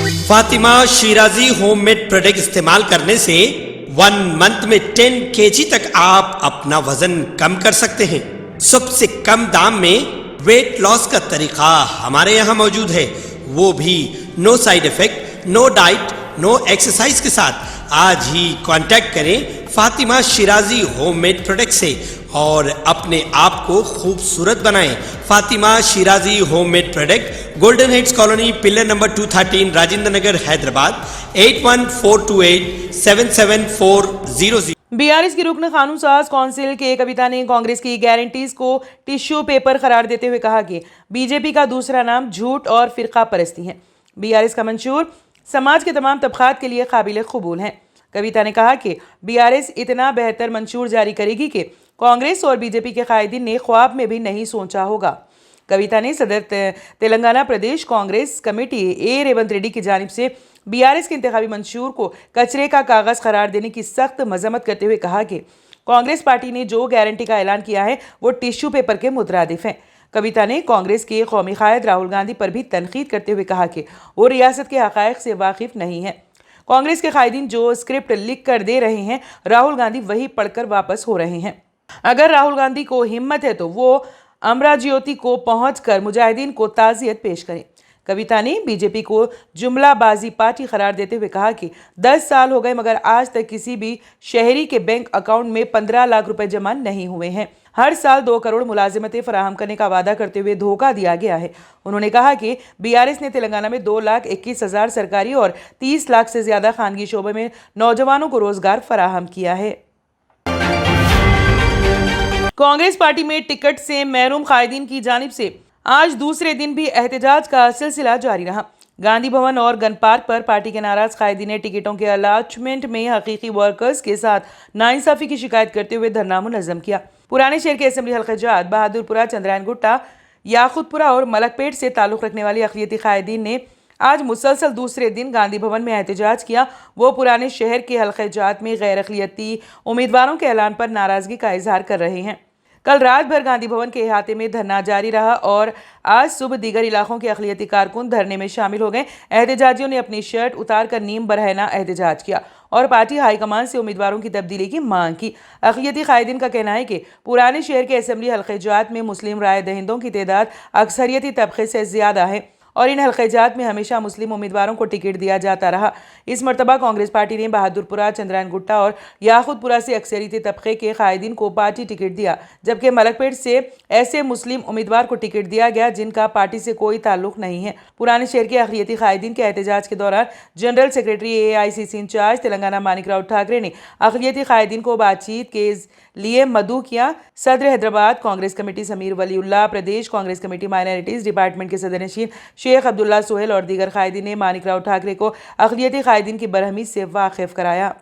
Fatima Shirazi homemade product इस्तेमाल करने से 1 मंथ में 10 kg तक आप अपना वजन कम कर सकते हैं। सबसे कम दाम में वेट लॉस का तरीका हमारे यहाँ मौजूद है, वो भी no side effect, no diet, no exercise के साथ। आज ही कांटेक्ट करें फातिमा शिराजी होममेड प्रोडक्ट से और अपने आप को खूबसूरत बनाएं। Fatima Shirazi homemade product, golden heads colony, pillar number 213, Rajendra Nagar, Hyderabad 8142877400। BRS की रुकन कानून साज कौंसिल के कविता ने कांग्रेस की गारंटीज को टिश्यू पेपर करार देते हुए कहा कि बीजेपी का दूसरा नाम झूठ और फिरका परस्ती है। बीआरएस का मंशूर समाज के तमाम तबकात के लिए काबिल कबूल है। कविता ने कहा कि बीआरएस इतना बेहतर मंशूर जारी करेगी कि कांग्रेस और बीजेपी के कायदीन ने ख्वाब में भी नहीं सोचा होगा। कविता ने सदर तेलंगाना प्रदेश कांग्रेस कमेटी ए रेवंत रेड्डी की जानिब से बीआरएस के इंतखाबी मंशूर को कचरे का कागज करार देने की सख्त मजम्मत करते हुए कहा कि कांग्रेस पार्टी ने जो गारंटी का ऐलान किया है वो टिश्यू पेपर के मुतरादिफ है। कविता ने कांग्रेस के कौमी कायद राहुल गांधी पर भी तनकीद करते हुए कहा कि वो रियासत के हक़ाइक़ से वाकिफ नहीं है। कांग्रेस के कायदीन जो स्क्रिप्ट लिख कर दे रहे हैं, राहुल गांधी वही पढ़कर वापस हो रहे हैं। अगर राहुल गांधी को हिम्मत है तो वो अमराज्योति को पहुंचकर मुजाहिदीन को ताज़ियत पेश करें। कविता ने बीजेपी को जुमलाबाजी पार्टी करार देते हुए कहा कि 10 साल हो गए मगर आज तक किसी भी शहरी के बैंक अकाउंट में 15 लाख रुपए जमा नहीं हुए हैं। हर साल 2 करोड़ मुलाजिमतें फराहम करने का वादा करते हुए धोखा दिया गया है। उन्होंने कहा कि बीआरएस ने तेलंगाना में 2,21,000 सरकारी और 30 लाख से ज्यादा खानगी शोबे में नौजवानों को रोजगार फराहम किया है। कांग्रेस पार्टी में टिकट से महरूम कायदीन की जानिब से आज दूसरे दिन भी एहतजाज का सिलसिला जारी रहा। गांधी भवन और गन पार्क पर पार्टी के नाराज कायदीन ने टिकटों के अलाटमेंट में हकीकी वर्कर्स के साथ नाइंसाफी की शिकायत करते हुए धरना मुनज़्ज़म किया। पुराने शहर के असेंबली हल्का जात, बहादुरपुरा, चंद्रायन गुट्टा, याकुतपुरा और मलकपेट से ताल्लुक़ रखने वाली अक़लियती कायदीन ने आज मुसलसल दूसरे दिन गांधी भवन में एहतजाज किया। वो पुराने शहर के हल्का जात में गैर अक़लियती उम्मीदवारों के ऐलान पर नाराज़गी का इजहार कर रहे हैं। कल रात भर गांधी भवन के अहाते में धरना जारी रहा और आज सुबह दीगर इलाकों के अक़लियती कारकुन धरने में शामिल हो गए। एहतजाजियों ने अपनी शर्ट उतार कर नीम बरहना एहतजाज किया और पार्टी हाईकमान से उम्मीदवारों की तब्दीली की मांग की। अक़लियती कायदीन का कहना है कि पुराने शहर के असेंबली हल्के जात में मुस्लिम राय दहिंदों की तादाद अक्सरियती तबके से ज़्यादा है और इन हल्के जात में हमेशा मुस्लिम उम्मीदवारों को टिकट दिया जाता रहा। इस मरतबा कांग्रेस पार्टी ने बहादुरपुरा, चंद्रायन गुट्टा और याकुतपुरा से अक्सरियती तबके के कायदीन को पार्टी टिकट दिया, जबकि मलकपेट से ऐसे मुस्लिम उम्मीदवार को टिकट दिया गया जिनका पार्टी से कोई ताल्लुक नहीं है। पुराने शहर के अक़लियती कायदीन के एहतजाज के दौरान general secretary AICC incharge Telangana Manikrao Thakre ने अक़लियती कायदीन को बातचीत के लिए मदऊ किया। सदर हैदराबाद कांग्रेस कमेटी समीर वलीउल्लाह, प्रदेश कांग्रेस कमेटी माइनॉरिटीज़ डिपार्टमेंट के सदर नशीन शेख अब्दुल्ला सोहेल और दीगर कायदीन ने मानिकराव ठाकरे को अक़लियती कायदीन की बरहमी से वाकिफ कराया।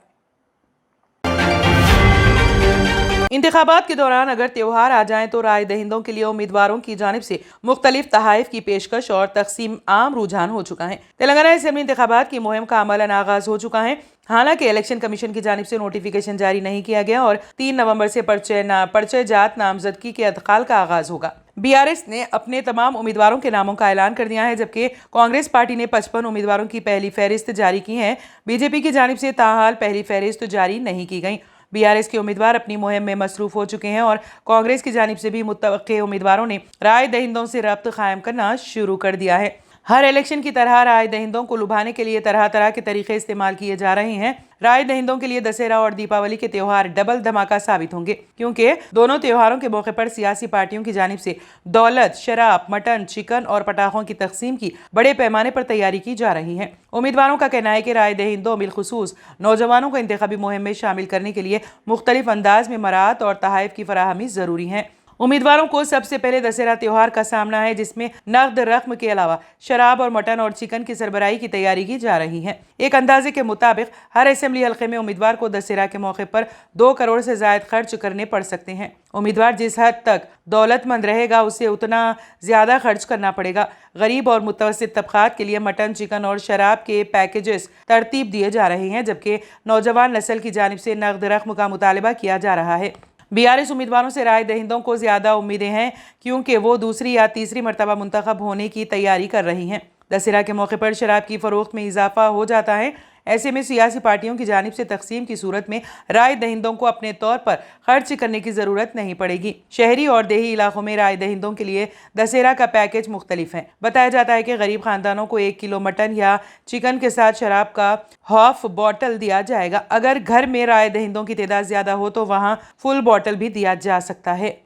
इंतखाबात के दौरान अगर त्यौहार आ जाएं तो राय दहिंदों के लिए उम्मीदवारों की जानिब से मुख्तलिफ तहाइफ की पेशकश और तकसीम आम रुझान हो चुका है। तेलंगाना असेंबली इंतखाबात की मुहिम का अमलन आगाज हो चुका है। हालांकि इलेक्शन कमीशन की जानिब से नोटिफिकेशन जारी नहीं किया गया और 3 नवंबर से पर्चे जात नामजदगी के अदखाल का आगाज होगा। बीआरएस ने अपने तमाम उम्मीदवारों के नामों का ऐलान कर दिया है, जबकि कांग्रेस पार्टी ने 55 उम्मीदवारों की पहली फहरिस्त जारी की है। बीजेपी की जानिब से ताहाल पहली फहरिस्त जारी नहीं की गई। बीआरएस के उम्मीदवार अपनी मुहिम में मसरूफ हो चुके हैं और कांग्रेस की जानिब से भी मुत्तवक्के उम्मीदवारों ने राय दहिंदों से रब्त कायम करना शुरू कर दिया है। हर इलेक्शन की तरह राय दहिंदों को लुभाने के लिए तरह तरह के तरीके इस्तेमाल किए जा रहे हैं। राय दहिंदों के लिए दशहरा और दीपावली के त्यौहार डबल धमाका साबित होंगे, क्योंकि दोनों त्योहारों के मौके पर सियासी पार्टियों की जानिब से दौलत, शराब, मटन, चिकन और पटाखों की तकसीम की बड़े पैमाने पर तैयारी की जा रही है। उम्मीदवारों का कहना है कि राय दहिंदों बिलखुसूस नौजवानों को इंतखाबी मुहिम में शामिल करने के लिए मुख्तलिफ अंदाज में मराहत और तहाइफ की फराहमी जरूरी है। उम्मीदवारों को सबसे पहले दशहरा त्यौहार का सामना है, जिसमें नकद रकम के अलावा शराब और मटन और चिकन की सरबराही की तैयारी की जा रही है। एक अंदाजे के मुताबिक हर असेंबली हल्के में उम्मीदवार को दशहरा के मौके पर 2 करोड़ से ज्यादा खर्च करने पड़ सकते हैं। उम्मीदवार जिस हद तक दौलतमंद रहेगा उसे उतना ज्यादा खर्च करना पड़ेगा। गरीब और मुतवस्सित तबकात के लिए मटन, चिकन और शराब के पैकेजेस तरतीब दिए जा रहे हैं, जबकि नौजवान नस्ल की जानिब से नकद रकम का मुतालबा किया जा रहा है। बीआरएस उम्मीदवारों से राय दहिंदों को ज़्यादा उम्मीदें हैं, क्योंकि वो दूसरी या तीसरी मरतबा मुंतखब होने की तैयारी कर रही हैं। दशहरा के मौके पर शराब की फरोख्त में इजाफा हो जाता है। ऐसे में सियासी पार्टियों की जानिब से तकसीम की सूरत में राय दहिंदों को अपने तौर पर खर्च करने की ज़रूरत नहीं पड़ेगी। शहरी और देही इलाकों में राय दहिंदों के लिए दशहरा का पैकेज मुख्तलिफ है। बताया जाता है कि गरीब खानदानों को 1 किलो मटन या चिकन के साथ शराब का हाफ बॉटल दिया जाएगा। अगर घर में राय दहिंदों की तादाद ज़्यादा हो तो वहाँ फुल बॉटल भी दिया जा सकता है।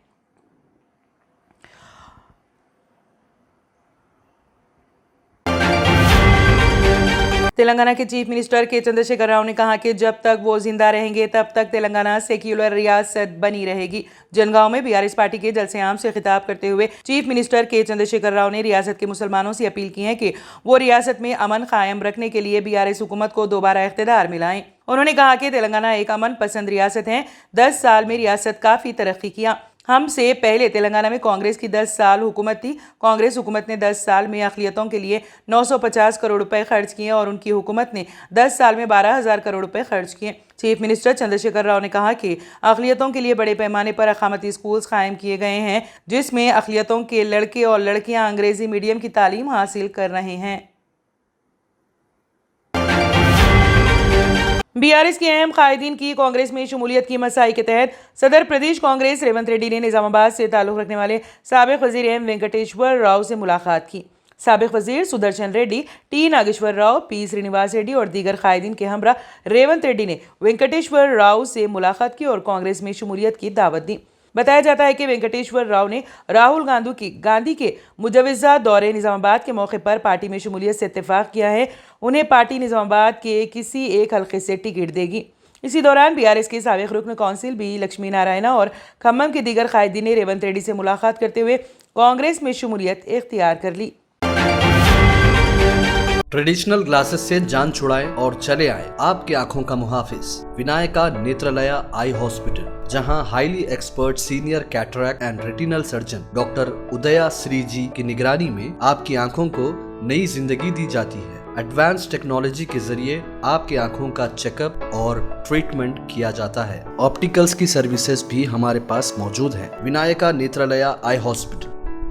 तेलंगाना के चीफ मिनिस्टर के चंद्रशेखर राव ने कहा कि जब तक वो जिंदा रहेंगे तब तक तेलंगाना सेक्युलर रियासत बनी रहेगी। जनगांव में बीआरएस पार्टी के जलसे आम से खिताब करते हुए चीफ मिनिस्टर के चंद्रशेखर राव ने रियासत के मुसलमानों से अपील की है कि वो रियासत में अमन कायम रखने के लिए बीआरएस हुकूमत को दोबारा इख्तिदार में लाएं। उन्होंने कहा कि तेलंगाना एक अमन पसंद रियासत है। 10 साल में रियासत काफ़ी तरक्की किया। हमसे पहले तेलंगाना में कांग्रेस की 10 साल हुकूमत थी। कांग्रेस हुकूमत ने 10 साल में अक़लियतों के लिए 950 करोड़ रुपए खर्च किए और उनकी हुकूमत ने 10 साल में 12,000 करोड़ रुपए खर्च किए। चीफ मिनिस्टर चंद्रशेखर राव ने कहा कि अक़लियतों के लिए बड़े पैमाने पर अक़ामती स्कूल्स कायम किए गए हैं, जिसमें अक़लियतों के लड़के और लड़कियां अंग्रेजी मीडियम की तालीम हासिल कर रहे हैं। बीआरएस के अहम कायदीन की कांग्रेस में शमूलियत की मसाई के तहत सदर प्रदेश कांग्रेस रेवंत रेड्डी ने निजामाबाद से ताल्लुक़ रखने वाले साबिक़ वज़ीर एम वेंकटेश्वर राव से मुलाकात की। साबिक़ वज़ीर सुदर्शन रेड्डी, टी नागेश्वर राव, पी श्रीनिवास रेड्डी और दीगर कायदीन के हमरा रेवंत रेड्डी ने वेंकटेश्वर राव से मुलाकात की और कांग्रेस में शमूलियत की दावत दी। बताया जाता है कि वेंकटेश्वर राव ने राहुल गांधी के मुजवज़ा दौरे निजामाबाद के मौके पर पार्टी में शमूलियत से इत्तेफाक किया है। उन्हें पार्टी निजामाबाद के किसी एक हल्के से टिकट देगी। इसी दौरान बीआरएस के साबिक़ रुकन कौंसिल बी लक्ष्मी नारायण और खम्मम के दीगर कायदीन ने रेवंत रेड्डी से मुलाकात करते हुए कांग्रेस में शमूलियत इख्तियार कर ली। ट्रेडिशनल ग्लासेस से जान छुड़ाएं और चले आए आपकी आंखों का मुहाफिज विनायका नेत्रालया आई हॉस्पिटल, जहां highly expert senior cataract and retinal surgeon doctor उदया श्री जी की निगरानी में आपकी आंखों को नई जिंदगी दी जाती है। एडवांस टेक्नोलॉजी के जरिए आपकी आंखों का चेकअप और ट्रीटमेंट किया जाता है। ऑप्टिकल्स की सर्विसेज भी हमारे पास मौजूद है। Vinayaka Netralaya eye hospital,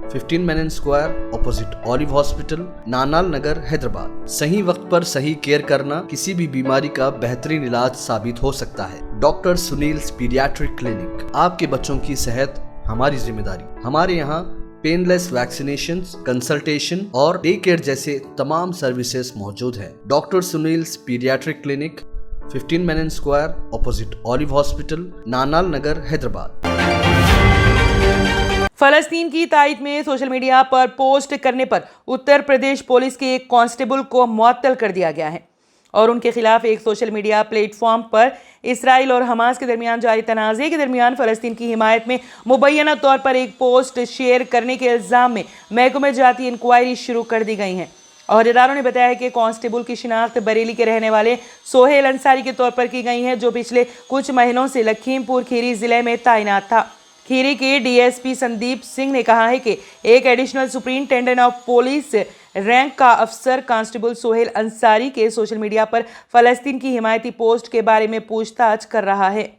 15 Menon square, opposite olive hospital, Nanal Nagar, Hyderabad. सही वक्त पर सही केयर करना किसी भी बीमारी का बेहतरीन इलाज साबित हो सकता है। डॉक्टर सुनील पीडियाट्रिक क्लिनिक, आपके बच्चों की सेहत हमारी जिम्मेदारी। हमारे यहाँ पेनलेस वैक्सीनेशन, कंसल्टेशन और डे केयर जैसे तमाम सर्विसेज मौजूद है। Doctor Sunil paediatric clinic, 15 Menon square, opposite olive hospital, Nanal Nagar, Hyderabad. फलस्तीन की तायद में सोशल मीडिया पर पोस्ट करने पर उत्तर प्रदेश पुलिस के एक कांस्टेबल को मुअत्तल कर दिया गया है और उनके खिलाफ एक सोशल मीडिया प्लेटफॉर्म पर इसराइल और हमास के दरमियान जारी तनाज़े के दरमियान फ़लस्तीन की हिमायत में मुबैना तौर पर एक पोस्ट शेयर करने के इल्ज़ाम में महकमे जाती इंक्वायरी शुरू कर दी गई हैं। अहदेदारों ने बताया है कि कांस्टेबल की शिनाख्त बरेली के रहने वाले सोहेल अंसारी के तौर पर की गई है, जो पिछले कुछ महीनों से लखीमपुर खीरी ज़िले में तैनात था। खीरी के डीएसपी संदीप सिंह ने कहा है कि एक additional superintendent of police rank का अफसर कांस्टेबल सोहेल अंसारी के सोशल मीडिया पर फ़लस्तीन की हिमायती पोस्ट के बारे में पूछताछ कर रहा है।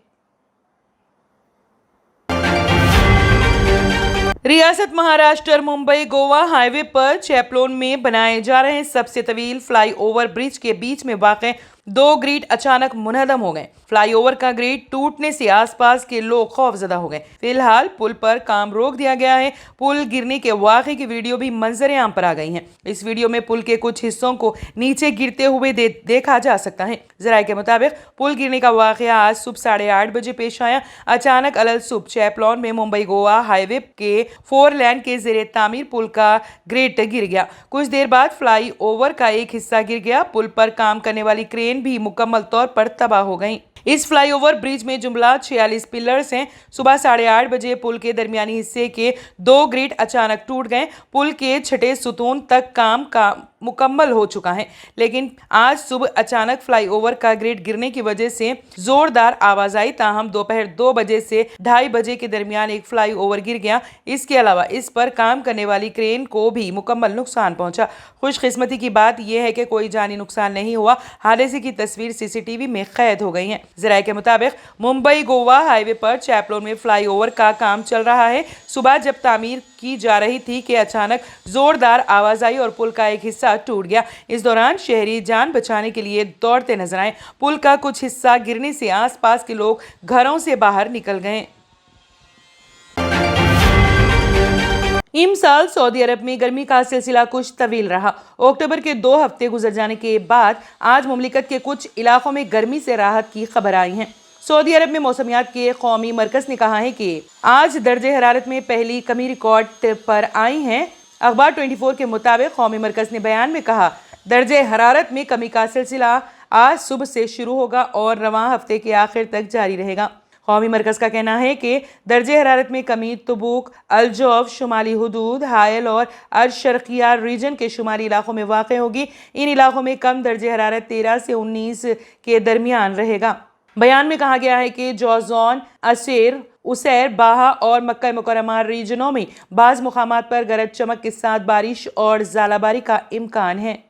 रियासत महाराष्ट्र मुंबई गोवा हाईवे पर चैपलोन में बनाए जा रहे सबसे तवील फ्लाईओवर ब्रिज के बीच में वाक़ 2 ग्रिड अचानक मुनहदम हो गए। फ्लाईओवर का ग्रिड टूटने से आसपास के लोग खौफजदा हो गए। फिलहाल पुल पर काम रोक दिया गया है। पुल गिरने के वाक़े की वीडियो भी मंजर आम पर आ गई हैं। इस वीडियो में पुल के कुछ हिस्सों को नीचे गिरते हुए देखा जा सकता है। ज़राए के मुताबिक पुल गिरने का वाक़या आज सुबह 8:30 बजे पेश आया। अचानक अलल सुबह चैपलॉन में मुंबई गोवा हाईवे के 4 लेन के ज़ेरे तामीर पुल का ग्रिड गिर गया। कुछ देर बाद फ्लाई ओवर का एक हिस्सा गिर गया। पुल पर काम करने वाली क्रेन भी मुकम्मल तौर पर तबाह हो गई। इस फ्लाईओवर ब्रिज में जुमला 46 पिलर्स हैं। सुबह 8:30 बजे पुल के दरमियानी हिस्से के 2 ग्रिड अचानक टूट गए। पुल के 6ठे सुतून तक काम मुकम्मल हो चुका है, लेकिन आज सुबह अचानक फ्लाईओवर का ग्रिड गिरने की वजह से जोरदार आवाज आई। ताहम दोपहर 2 बजे से 2:30 बजे के दरमियान एक फ्लाईओवर गिर गया। इसके अलावा इस पर काम करने वाली क्रेन को भी मुकम्मल नुकसान पहुंचा। खुशकिस्मती की बात यह है कि कोई जानी नुकसान नहीं हुआ। हादसे की तस्वीर सीसीटीवी में कैद हो गई है। जराये के मुताबिक मुंबई गोवा हाईवे पर चैपलोन में फ्लाईओवर का काम चल रहा है। सुबह जब तामीर की जा रही थी कि अचानक जोरदार आवाज आई और पुल का एक हिस्सा टूट गया। इस दौरान शहरी जान बचाने के लिए दौड़ते नजर आए। पुल का कुछ हिस्सा गिरने से आसपास के लोग घरों से बाहर निकल गए। साल सऊदी अरब में गर्मी का सिलसिला कुछ तवील रहा। अक्टूबर के 2 हफ्ते गुजर जाने के बाद आज मुमलिकत के कुछ इलाकों में गर्मी से राहत की खबर आई है। सऊदी अरब में मौसमियात के कौमी मरकज ने कहा है कि आज दर्जे हरारत में पहली कमी रिकॉर्ड पर आई है। अखबार 24 के मुताबिक कौमी मरकज ने बयान में कहा, दर्जे हरारत में कमी का सिलसिला आज सुबह से शुरू होगा और रवां हफ्ते के आखिर तक जारी रहेगा। कौमी मरकज का कहना है कि दर्जे हरारत में कमी तबूक, अल-जौफ, शुमाली हुदूद, हायल और अल-शर्किया रीजन के शुमाली इलाकों में वाक़ होगी। इन इलाकों में कम दर्जे हरारत 13 से 19 के दरमियान रहेगा। बयान में कहा गया है कि जौज़ान, असेर, उसैर, बाहा और मक्का मुकर्रमा रीजनों में बाज़ मुकामात पर गरज चमक के साथ बारिश और ज़ालाबारी का इम्कान है।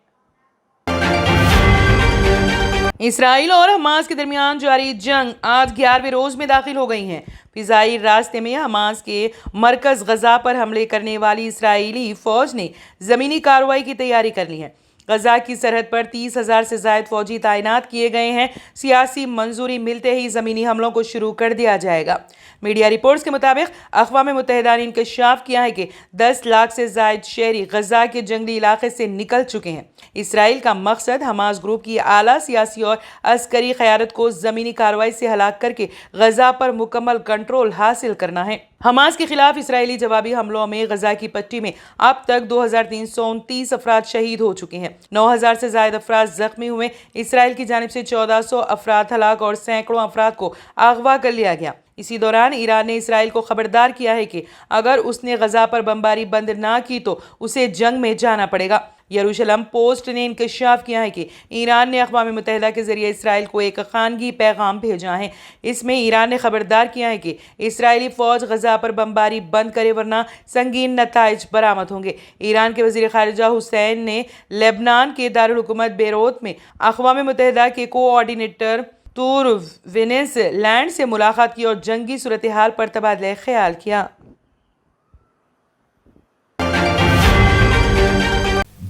इसराइल और हमास के दरमियान जारी जंग आज 11वें रोज में दाखिल हो गई है। फिजाई रास्ते में हमास के मरकज गजा पर हमले करने वाली इसराइली फौज ने जमीनी कार्रवाई की तैयारी कर ली है। गजा की सरहद पर 30,000 से ज्यादा फौजी तैनात किए गए हैं। सियासी मंजूरी मिलते ही जमीनी हमलों को शुरू कर दिया जाएगा। मीडिया रिपोर्ट्स के मुताबिक अक़वाम मुत्तहिदा ने इंकशाफ किया है कि 10 लाख से ज्यादा शहरी गजा के जंगली इलाके से निकल चुके हैं। इसराइल का मकसद हमास ग्रुप की आला सियासी और अस्करी क़यादत को ज़मीनी कार्रवाई से हलाक करके गजा पर मुकम्मल कंट्रोल हासिल करना है। हमास के खिलाफ इसराइली जवाबी हमलों में गजा की पट्टी में अब तक 2329 अफराद शहीद हो चुके हैं। 9000 से ज्यादा अफराद जख्मी हुए। इसराइल की जानिब से 1400 अफराद हलाक और सैकड़ों अफराद को अगवा कर लिया गया। इसी दौरान ईरान ने इसराइल को खबरदार किया है कि अगर उसने गजा पर बमबारी बंद ना की तो उसे जंग में जाना पड़ेगा। यरूशलेम पोस्ट ने इंकशाफ किया है कि ईरान ने अक़वाम मुत्तहिदा के जरिए इसराइल को एक खानगी पैगाम भेजा है। इसमें ईरान ने खबरदार किया है कि इसराइली फ़ौज गजा पर बमबारी बंद करे वरना संगीन नताइज बरामद होंगे। ईरान के वज़ीर ख़ारिजा हुसैन ने लेबनान के दारुल हुकूमत बेरूत में अक़वाम मुत्तहिदा के कोऑर्डिनेटर तूर वेनेस लैंड से मुलाकात की और जंगी सूरत हाल पर तबादला ख्याल किया।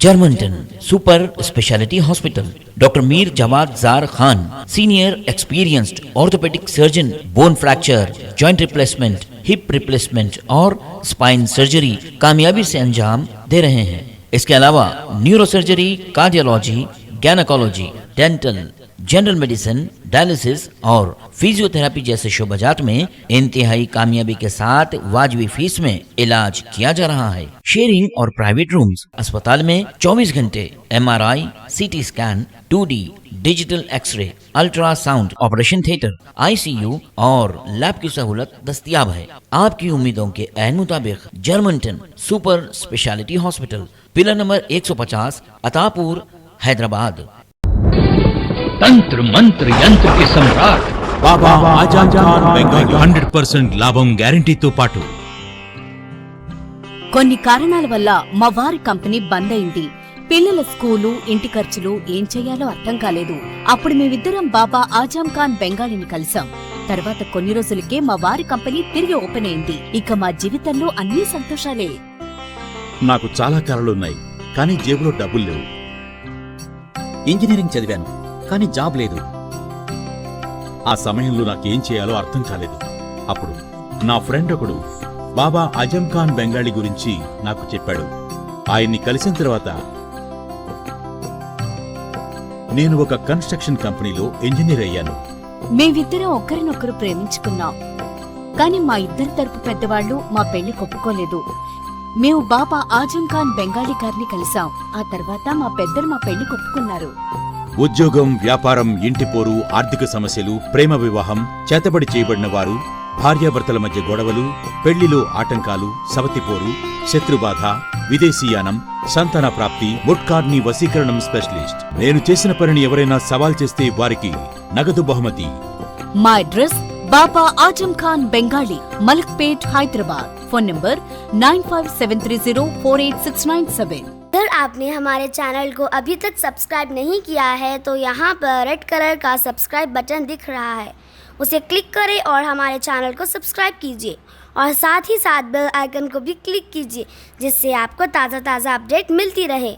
Germanton super speciality hospital, doctor Mir Jawad Jar Khan, senior experienced orthopaedic surgeon, bone fracture, joint replacement, hip replacement और स्पाइन सर्जरी कामयाबी से अंजाम दे रहे हैं। इसके अलावा neurosurgery, cardiology, gynaecology, dental, general medicine, dialysis और फिजियोथेरेपी जैसे शोबाजात में इंतहाई कामयाबी के साथ वाजबी फीस में इलाज किया जा रहा है। शेयरिंग और प्राइवेट रूम्स, अस्पताल में 24 घंटे MRI, CT scan, 2D digital x-ray, ultrasound, operation theatre, ICU और लैब की सहूलत दस्तयाब है। आपकी उम्मीदों के ऐन मुताबिक Germanton super speciality hospital, pillar number 150, Attapur, Hyderabad. तंत्र मंत्र यंत्र के सम्राट బాబా ఆజాద్ ఖాన్ బెంగాల్ 100% లాభం గ్యారంటీతో పాటు కొన్ని కారణాల వల్ల మా వారి కంపెనీ బంద్ అయింది. పిల్లల స్కూలు, ఇంటి ఖర్చులు ఏం చెయ్యాలో అర్థం కాలేదు. అప్పుడు మేమిద్దరం బాబా ఆజాం ఖాన్ బెంగాలీని కలిసాం. తర్వాత కొన్ని రోజులకే మా వారి కంపెనీ తిరిగి ఓపెన్ అయింది. ఇక మా జీవితంలో అన్ని సంతోషాలే. నాకు చాలా కలలున్నాయి, కానీ జేబులో డబ్బులు లేవు. ఇంజనీరింగ్ చదివాను, కానీ జాబ్ లేదు. ఆ సమయంలో నాకేం చేయాలో అర్థం కాలేదు. అప్పుడు నా ఫ్రెండ్ ఒకడు బాబా ఆజం ఖాన్ బెంగాలీ గురించి నాకు చెప్పాడు. ఆయన్ని కలిసిన తర్వాత నేను ఒక కన్స్ట్రక్షన్ కంపెనీలో ఇంజనీర్ అయ్యాను. మేమిద్దరం ఒకరినొకరు ప్రేమించుకున్నాం. కాని మా ఇద్దరి తరపు పెద్దవాళ్లు మా పెళ్లి ఒప్పుకోలేదు. మేము బాబా ఆజం ఖాన్ బెంగాలీ గారిని కలిసాం. ఆ తర్వాత మా పెద్దలు మా పెళ్లి ఒప్పుకున్నారు. ఉద్యోగం, వ్యాపారం, ఇంటిపోరు, ఆర్థిక సమస్యలు, ప్రేమ వివాహం, చేతబడి చేయబడిన వారు, భార్యాభర్తల మధ్య గొడవలు, పెళ్లిలో ఆటంకాలు, సవతిపోరు, శత్రుబాధ, విదేశీయానం, సంతాన ప్రాప్తి, ముట్కార్ని వశీకరణం స్పెషలిస్ట్. నేను చేసిన పనిని ఎవరైనా సవాల్ చేస్తే వారికి నగదు బహుమతి. మా address Baba Azam Khan Bengali, Malakpet, Hyderabad. Phone number 9573048697. अगर आपने हमारे चैनल को अभी तक सब्सक्राइब नहीं किया है तो यहाँ पर रेड कलर का सब्सक्राइब बटन दिख रहा है, उसे क्लिक करें और हमारे चैनल को सब्सक्राइब कीजिए और साथ ही साथ बेल आइकन को भी क्लिक कीजिए, जिससे आपको ताज़ा अपडेट मिलती रहे।